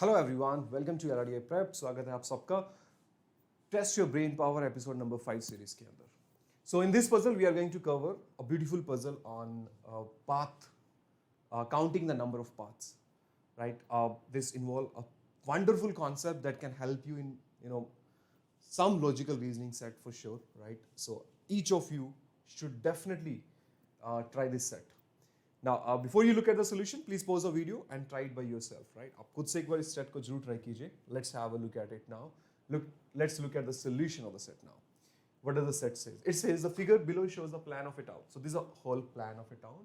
Hello everyone, welcome to LRDA prep. स्वागत है आप सबका test your brain power episode number 5 series के अंदर। So in this puzzle we are going to cover a beautiful puzzle on path, counting the number of paths, right? This involve a wonderful concept that can help you in some logical reasoning set for sure, right? So each of you should definitely try this set. Now, before you look at the solution, please pause the video and try it by yourself, right? आप खुद से एक बार इस set को जरूर try कीजिए. Let's have a look at it now. Let's look at the solution of the set now. What does the set say? It says the figure below shows the plan of a town. So this is a whole plan of a town.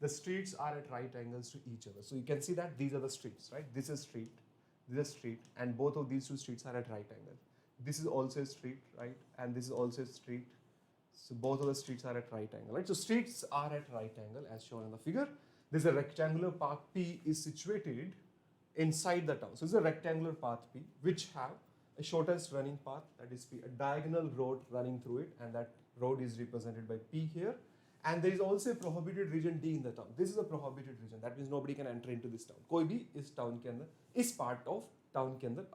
The streets are at right angles to each other. So you can see that these are the streets, right? This is street, this is street, and both of these two streets are at right angle. This is also a street, right? And this is also a street. So both of the streets are at right angle, right? So streets are at right angle as shown in the figure. This is a rectangular path P is situated inside the town. So this is a rectangular path P which have a shortest running path, that is P, a diagonal road running through it, and that road is represented by P here. And there is also a prohibited region D in the town. This is a prohibited region. That means nobody can enter into this town. कोई भी इस town के अंदर, इस part of town के अंदर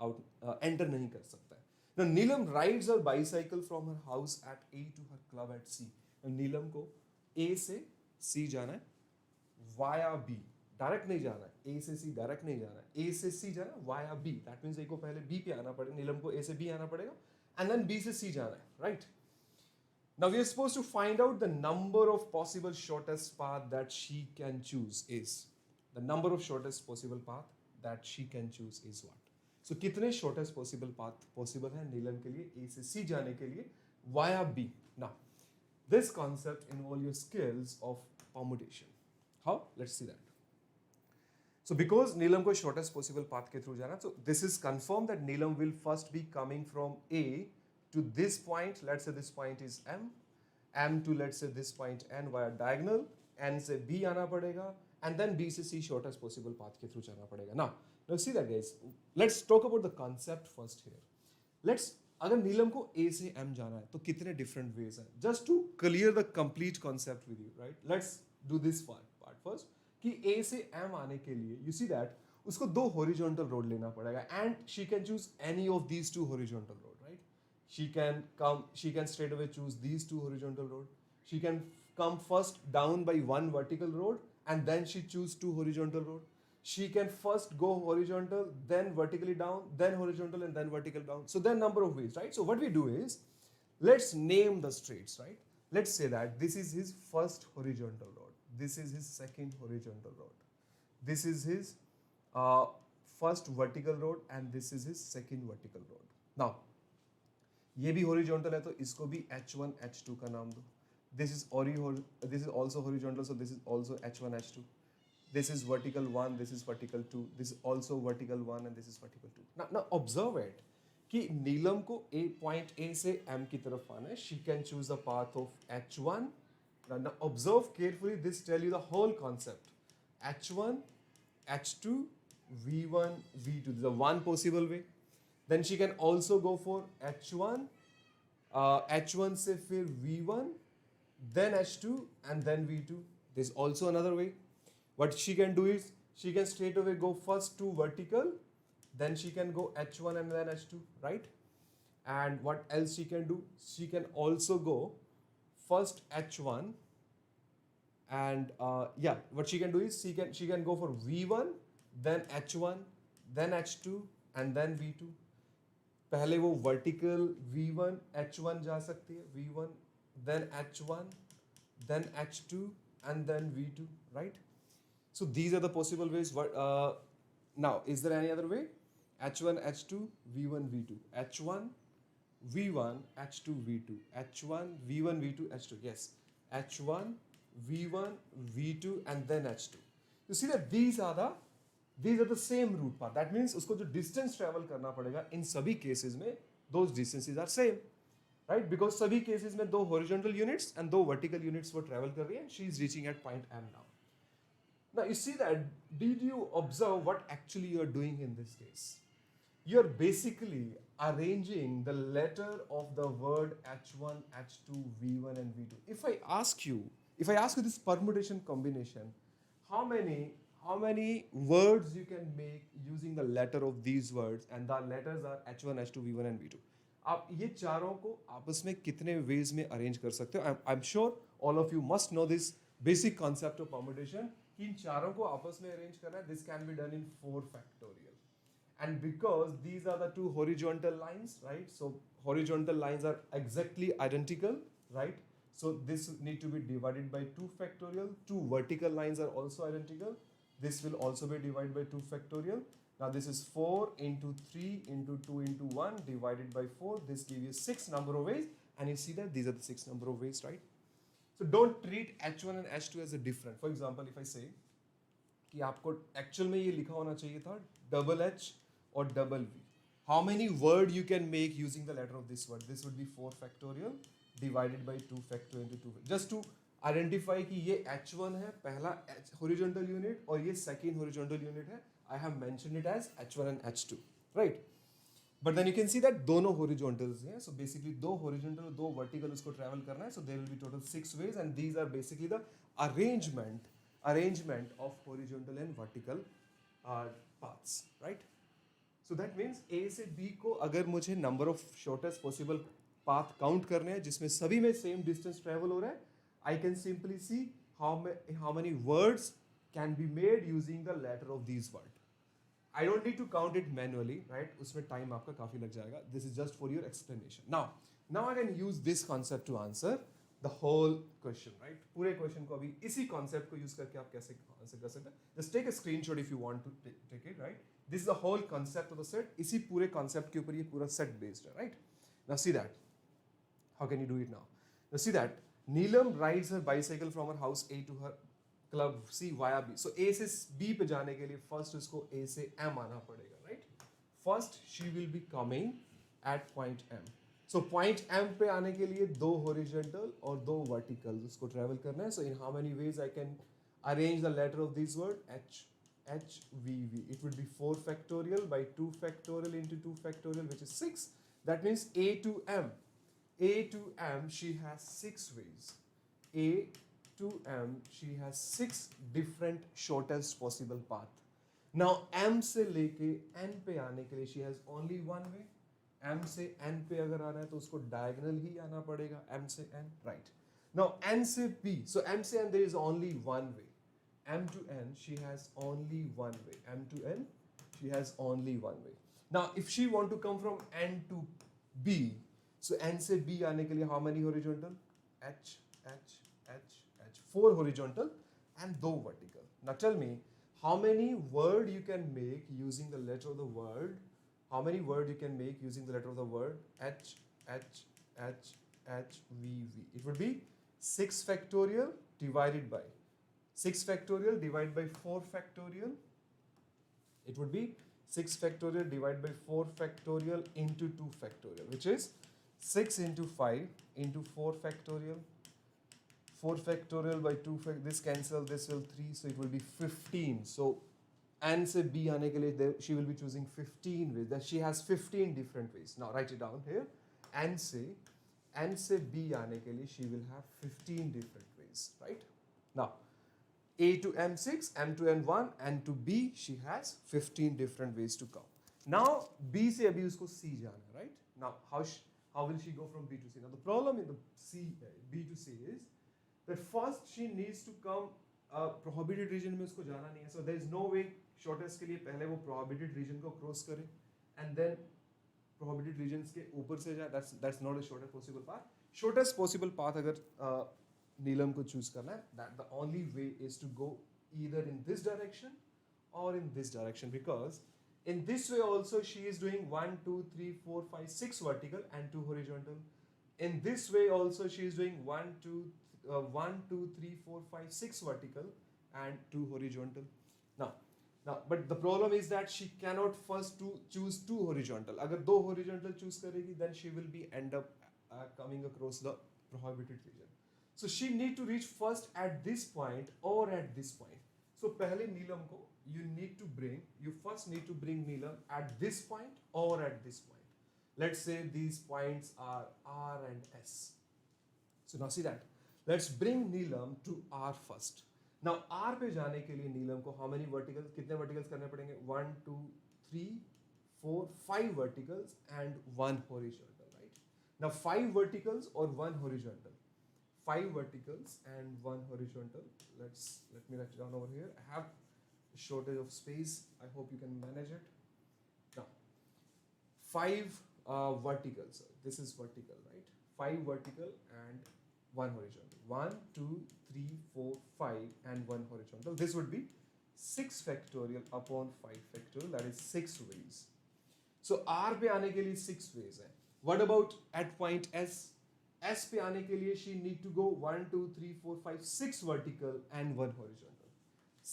enter नहीं कर सकता है. Now Neelam rides her bicycle from her house at A to her club at C. Now Neelam को A से C जाना है via B. डायरेक्ट नहीं जाना है, A से C डायरेक्ट नहीं जाना है, A से C जाना है via B. That means A को पहले B पे आना पड़ेगा, नीलम को A से B आना पड़ेगा, and then B से C जाना है, right? Now we are supposed to find out the number of possible shortest path that she can choose is. The number of shortest possible path that she can choose is what? So कितने shortest possible path possible है नीलम के लिए A से C जाने के लिए via B. Now this concept involves your skills of permutation. How? Let's see that. So because Neelam को shortest possible path के through जाना, so this is confirmed that Neelam will first be coming from A to this point. Let's say this point is M to let's say this point N via diagonal, N से B आना पड़ेगा, and then B से C shortest possible path के through जाना पड़ेगा. Now see that guys. Let's talk about the concept first here. Let's अगर नीलम को A से M जाना है तो कितने different ways हैं? Just to clear the complete concept with you, right? Let's do this part first. कि A से M आने के लिए you see that उसको दो horizontal road लेना पड़ेगा, and she can choose any of these two horizontal road, right? She can straight away choose these two horizontal road. She can come first down by one vertical road and then she choose two horizontal road. She can first go horizontal, then vertically down, then horizontal, and then vertical down. So there are number of ways, right? So what we do is, let's name the streets, right? Let's say that this is his first horizontal road. This is his second horizontal road. This is his first vertical road, and this is his second vertical road. Now, ये भी horizontal है तो इसको भी H1 H2 का नाम दो. This is also horizontal, so this is also H1 H2. This is vertical 1, this is vertical 2, this is also vertical 1, and this is vertical 2. Now observe it कि नीलम को point A से M की तरफ आना है. She can choose the path of H1. Now observe carefully, this tell you the whole concept. H1, H2, V1, V2. This is the one possible way. Then she can also go for H1, H1 से फिर V1, then H2, and then V2. There's also another way. What she can do is, she can straight away go first to vertical, then she can go H1 and then H2, right? And what else she can do? She can also go first H1, and what she can do is, she can go for V1, then H1, then H2, and then V2. पहले वो vertical V1 H1 जा सकती है, V1, then H1, then H2, and then V2, right? So these are the possible ways. Now, is there any other way? H1, H2, V1, V2. H1, V1, H2, V2. H1, V1, V2, H2. Yes. H1, V1, V2, and then H2. You see that these are the same route path. That means उसको जो distance travel करना पड़ेगा इन सभी cases में, those distances are same, right? Because सभी cases में दो horizontal units and दो vertical units वो travel कर रही है, and she is reaching at point M now. Now you see that, did you observe what actually you are doing in this case? You are basically arranging the letter of the word H1, H2, V1, and V2. If I ask you this permutation combination, how many how many words you can make using the letter of these words, and the letters are H1, H2, V1 and V2. आप ये चारों को आपस में कितने veg में arrange कर सकते हो? I am sure all of you must know this basic concept of permutation कि इन चारों को आपस में अरेंज करना है. This can be done in 4 factorial. And because these are the two horizontal lines, right? So horizontal lines are exactly identical, right? So this need to be divided by 2 factorial. Two vertical lines are also identical. This will also be divided by 2 factorial. Now this is 4 into 3 into 2 into 1 divided by 4. This gives you 6 number of ways, and you see that these are the 6 number of ways, right? So don't treat H1 and H2 as a different. For example, if I say कि आपको actual में ये लिखा होना चाहिए था double H और double V. How many word you can make using the letter of this word? This would be 4 factorial divided by 2 factorial into 2. Just to identify कि ये H1 है पहला हॉरिजॉन्टल यूनिट और ये सेकंड हॉरिजॉन्टल यूनिट है. I have mentioned it as H1 and H2, right? But then you can see that दोनों horizontals हैं. So basically 2 horizontal और 2 वर्टिकल उसको ट्रैवल करना है. So there will be total 6 ways, and these are basically the arrangement of horizontal and vertical paths, right? So that means A से B को अगर मुझे number of shortest possible path count करने हैं जिसमें सभी में same distance travel हो रहा है, I can simply see how many words can be made using the letter of these words. I don't need to count it manually, right? उसमें time आपका काफी लग जाएगा. This is just for your explanation. Now I can use this concept to answer the whole question, right? पूरे question को अभी इसी concept को use करके आप कैसे answer कर सकते हैं? Just take a screenshot if you want to take it, right? This is the whole concept of the set. इसी पूरे concept के ऊपर ये पूरा set based है, right? Now see that. How can you do it now? Now see that Neelam rides her bicycle from her house A to her club C via B. So A से B पे जाने के लिए first उसको A से M आना पड़ेगा, right? First she will be coming at point M. So point M पे आने के लिए 2 horizontal और 2 vertical उसको travel करना है. So in how many ways I can arrange the letter of this word? H, V, V. It would be 4 factorial by 2 factorial into 2 factorial, which is 6. That means A to M, she has 6 ways. A to M, she has 6 different shortest possible path. Now M से लेके N पे आने के लिए she has only one way. M से N पे अगर आना है तो उसको diagonal ही आना पड़ेगा M से N, right? Now N से P, so M से N there is only one way. M to N she has only one way. M to N she has only one way. Now if she want to come from N to B, so N से B आने के लिए how many horizontal? H, 4 horizontal and 2 vertical. Now tell me how many word you can make using the letter of the word. How many word you can make using the letter of the word? H, V, V. It would be 6 factorial divided by 6 factorial divided by 4 factorial. It would be 6 factorial divided by 4 factorial into 2 factorial, which is 6 into 5 into 4 factorial. 4 factorial by 2 factorial. This cancel, this will 3, so it will be 15. So N से B आने के लिए she will be choosing 15 ways. That she has 15 different ways. Now write it down here. N से B आने के लिए she will have 15 different ways, right? Now A to M 6, M to N 1, N to B she has 15 different ways to come. Now B से अभी उसको C जाना है, right? Now how will she go from B to C? Now the problem in the B to C is that first she needs to come prohibited region में उसको जाना नहीं है. So there is no way shortest के लिए पहले वो prohibited region को cross करे and then prohibited regions के ऊपर से जाए. That's not a shortest possible path. Shortest possible path अगर नीलम को choose करना है, that the only way is to go either in this direction or in this direction, because in this way also she is doing 1, 2, 3, 4, 5, 6 vertical and 2 horizontal. In this way also she is doing 1, 2, 3, 4, 5, 6 vertical and 2 horizontal. Now, but the problem is that she cannot first choose 2 horizontal. अगर 2 horizontal choose करेगी, then she will be end up coming across the prohibited region. So she need to reach first at this point or at this point. So पहले नीलम को you first need to bring Neelam at this point or at this point. Let's say these points are R and S. So now see that. Let's bring Neelam to R first. Now R पे जाने के लिए नीलम को how many verticals, कितने verticals करने पड़ेंगे? 1 2 3 4 5 verticals and 1 horizontal, right? Now 5 verticals और 1 horizontal, 5 verticals and 1 horizontal. Let me write it down over here. I have a shortage of space. I hope you can manage it. Now, 5 verticals. This is vertical, right? 5 vertical and 1 horizontal. 1 2 3 4 5 and 1 horizontal. This would be 6 factorial upon 5 factorial. That is 6 ways. So R पे आने के लिए 6 ways है. What about at point S? S पे आने के लिए she need to go 1 2 3 4 5 6 vertical and 1 horizontal.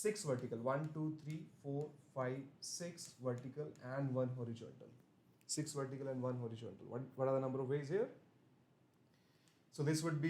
6 vertical, 1 2 3 4 5 6 vertical and 1 horizontal. 6 vertical and 1 horizontal. What are the number of ways here? So this would be